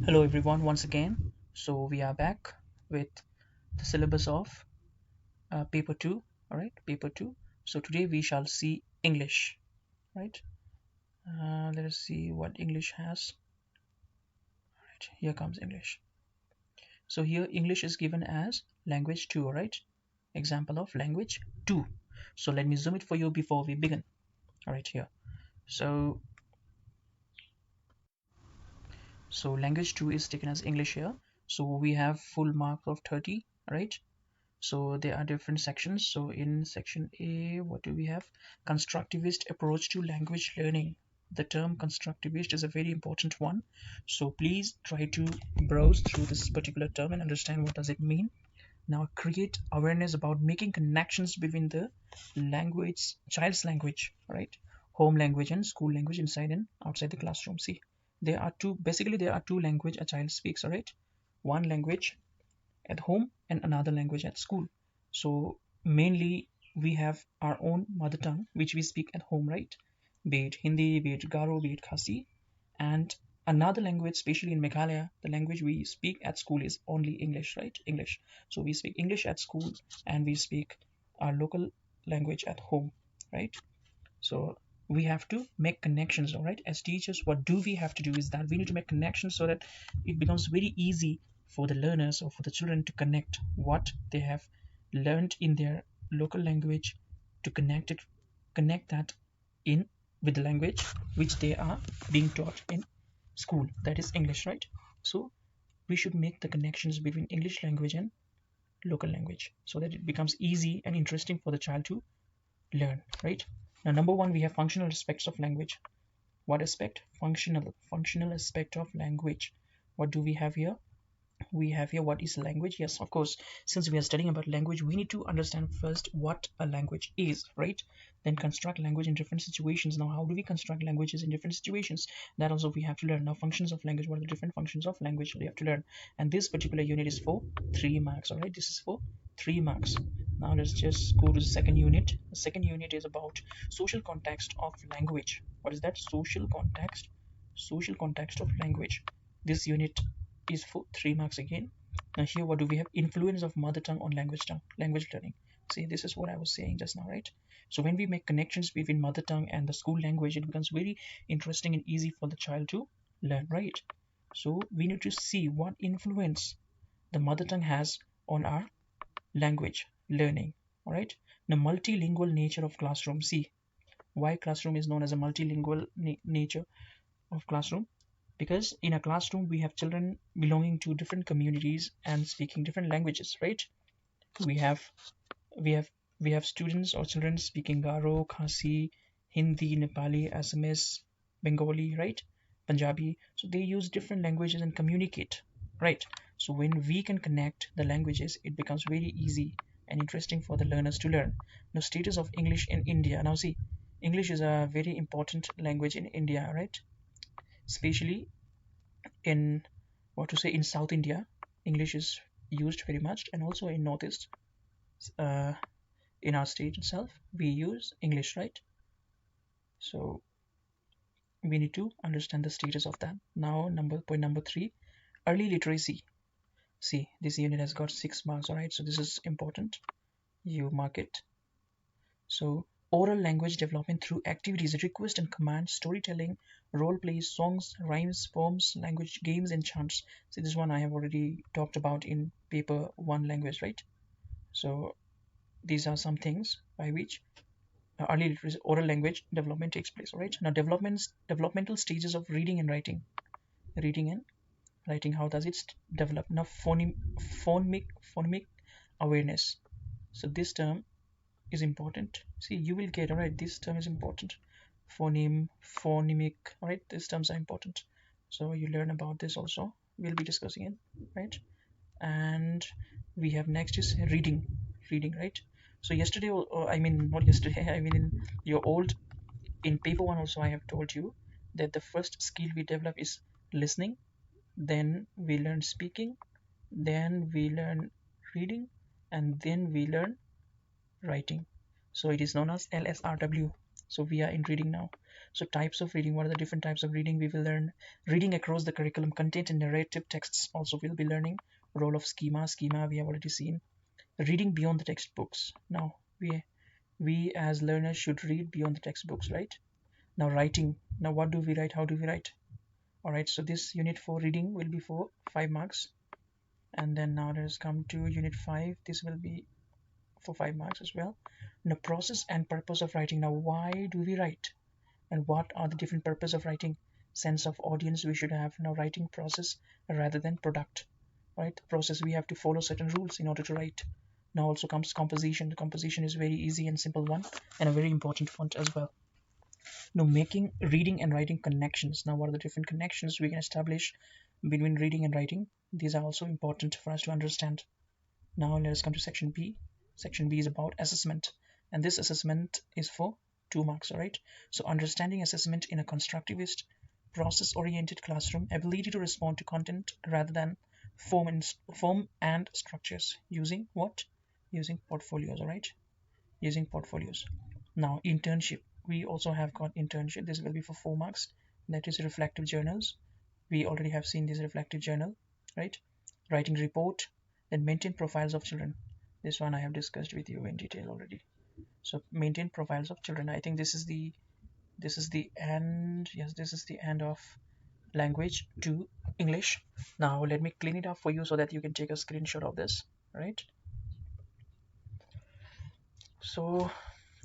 Hello everyone once again. So we are back with the syllabus of paper 2, all right, paper 2. So today we shall see English, right? Let us see what English has. All right, here comes English. So here English is given as language 2, all right? Example of language 2. So let me zoom it for you before we begin. All right, here. So language 2 is taken as English here. So we have full mark of 30, right? So there are different sections. So in section A, what do we have? Constructivist approach to language learning. The term constructivist is a very important one. So please try to browse through this particular term and understand what does it mean. Now create awareness about making connections between the language, child's language, right? Home language and school language inside and outside the classroom. See, there are two language a child speaks, all right? One language at home and another language at school. So mainly we have our own mother tongue which we speak at home, right? Be it Hindi, be it Garo, be it Khasi, and another language, especially in Meghalaya, the language we speak at school is only English, right? English. So we speak English at school and we speak our local language at home, right? So we have to make connections, all right? As teachers, what do we have to do is that we need to make connections so that it becomes very easy for the learners or for the children to connect what they have learned in their local language to connect that in with the language which they are being taught in school, that is English, right? So we should make the connections between English language and local language so that it becomes easy and interesting for the child to learn, right? Now, number one, we have functional aspects of language. What aspect? Functional aspect of language. What do we have here? We have here what is language. Yes, of course, since we are studying about language, we need to understand first what a language is, right? Then construct language in different situations. Now, how do we construct languages in different situations? That also we have to learn. Now, functions of language. What are the different functions of language we have to learn? And this particular unit is for 3 marks. All right, this is for 3 marks. Now let's just go to the second unit. The second unit is about social context of language. What is that? Social context of language. This unit is for 3 marks again. Now here what do we have? Influence of mother tongue on language learning. See, this is what I was saying just now, right? So when we make connections between mother tongue and the school language, it becomes very interesting and easy for the child to learn, right? So we need to see what influence the mother tongue has on our language learning. All right. The multilingual nature of classroom. See, why classroom is known as a multilingual nature of classroom? Because in a classroom we have children belonging to different communities and speaking different languages, right? We have we have we have students or children speaking Garo, Khasi, Hindi, Nepali, Assamese, Bengali, right? Punjabi. So they use different languages and communicate, right? So when we can connect the languages, it becomes very easy and interesting for the learners to learn. Now, status of English in India. Now, see, English is a very important language in India, right? Especially in in South India, English is used very much, and also in Northeast, uh, in our state itself, we use English, right? So we need to understand the status of that. Now, point number three, early literacy. See, this unit has got 6 marks, all right? So this is important. You mark it. So oral language development through activities, request and command, storytelling, role plays, songs, rhymes, poems, language, games, and chants. See, this one I have already talked about in paper 1 language, right? So these are some things by which early literacy, oral language development takes place. All right. Now, developmental stages of reading and writing. Reading and writing. How does it develop? Now, phonemic awareness. So this term is important. See, you will get, all right, this term is important. Phonemic, all right, these terms are important. So you learn about this also. We'll be discussing it, right? And we have next is reading, right? So yesterday, I mean, not yesterday, I mean, in your old, in paper 1 also, I have told you that the first skill we develop is listening, then we learn speaking, then we learn reading, and then we learn writing. So it is known as LSRW. So we are in reading now. So types of reading, what are the different types of reading we will learn? Reading across the curriculum content and narrative texts also we'll be learning. Role of schema we have already seen. Reading beyond the textbooks. Now we as learners should read beyond the textbooks, right? Now writing. Now what do we write? How do we write? All right, so this unit 4 reading will be for 5 marks. And then now let us come to unit 5. This will be for 5 marks as well. Now process and purpose of writing. Now why do we write? And what are the different purpose of writing? Sense of audience we should have. Now writing process rather than product. Right? The process, we have to follow certain rules in order to write. Now also comes composition. The composition is very easy and simple one, and a very important one as well. Now making reading and writing connections. Now what are the different connections we can establish between reading and writing? These are also important for us to understand. Now let us come to section B. Section B is about assessment, and this assessment is for 2 marks. All right, so understanding assessment in a constructivist process oriented classroom, ability to respond to content rather than form and structures, using what? Using portfolios. All right, using portfolios. Now internship, we also have got internship. This will be for 4 marks. That is reflective journals. We already have seen this reflective journal, right? Writing report, then maintain profiles of children. This one I have discussed with you in detail already. So maintain profiles of children. I think this is the end. Yes, this is the end of language to English. Now let me clean it up for you so that you can take a screenshot of this, right? So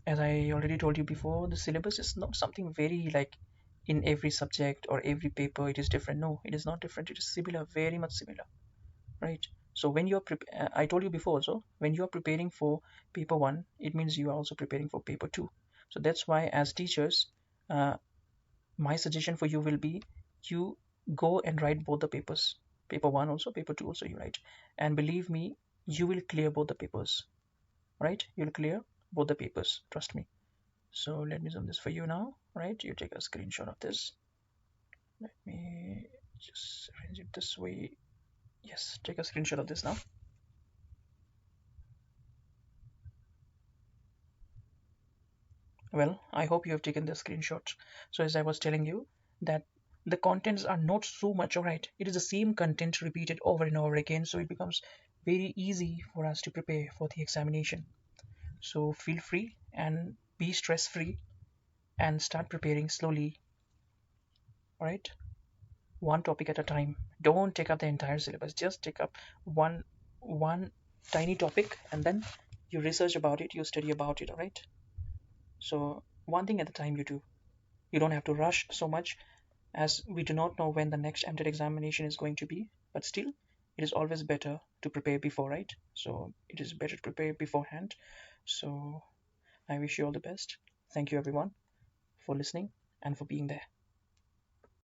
as I already told you before, the syllabus is not something very like in every subject or every paper it is different. No, it is not different. It is similar, very much similar, right? So when you're I told you before also, when you are preparing for paper 1, it means you are also preparing for paper 2. So that's why as teachers, uh, my suggestion for you will be, you go and write both the papers, paper 1 also, paper 2 also you write, and believe me, you will clear both the papers, right? You'll clear both the papers, trust me. So let me zoom this for you now, right? You take a screenshot of this. Let me just arrange it this way. Yes, take a screenshot of this now. Well, I hope you have taken the screenshot. So as I was telling you, that the contents are not so much, all right? It is the same content repeated over and over again, so it becomes very easy for us to prepare for the examination. So feel free and be stress free and start preparing slowly, all right? One topic at a time. Don't take up the entire syllabus. Just take up one tiny topic, and then you research about it, you study about it, all right? So one thing at a time you do. You don't have to rush so much, as we do not know when the next Mtet examination is going to be, but still it is always better to prepare before, right? So it is better to prepare beforehand. So I wish you all the best. Thank you everyone for listening and for being there.